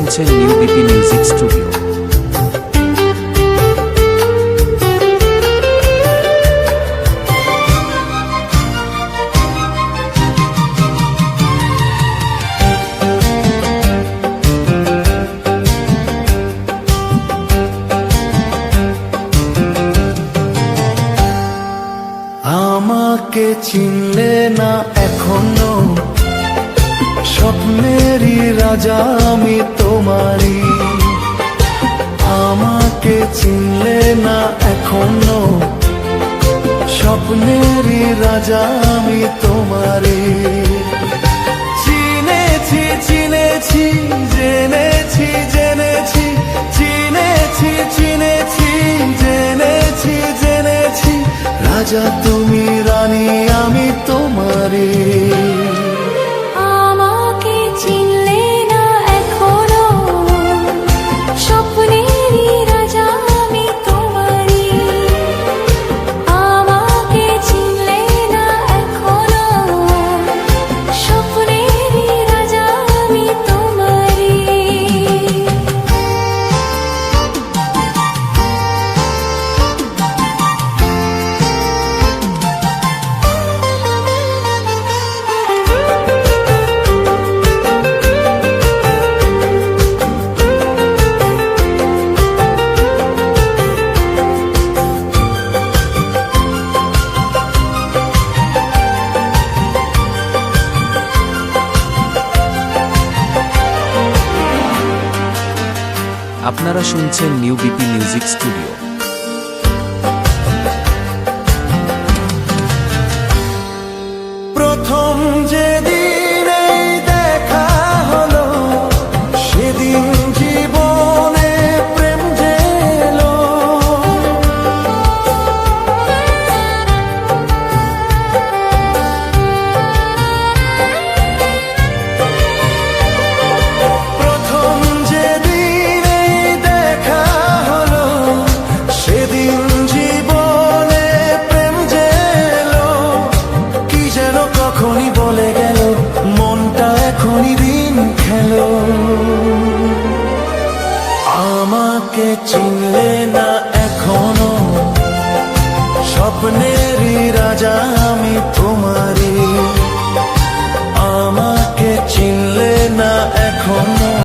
শুনছেন new BP music studio. আমাকে চিনলে না এখনো, স্বপ্নেরই রাজা আমি তোমারই। আমাকে চিনলে না এখনো, স্বপ্নেরই রাজা আমি তোমারই। চিনেছি চিনেছি, জেনেছি জেনেছি, চিনেছি চিনেছি, জেনেছি জেনেছি, রাজা তুমি রানী আমি তোমারই। আমাকে চিনলে না এখনো, স্বপ্নেরই রাজা আমি তোমারই। আমাকে চিনলে না এখনো, স্বপ্নেরই রাজা আমি তোমারই। আপনারা শুনছেন নিউ বিপি মিউজিক স্টুডিও। প্রথম যেদিন এই দেখা হলো, সেদিন জীবনে প্রেম জেলো। প্রথম যেদিন এই দেখা হলো, সেদিন জীবনে প্রেম জেলো। কি যেন কখনই বলে গেল, মনটা এখনই দিন খেলো। আমাকে চিনলে না এখনো, স্বপ্নেরই রাজা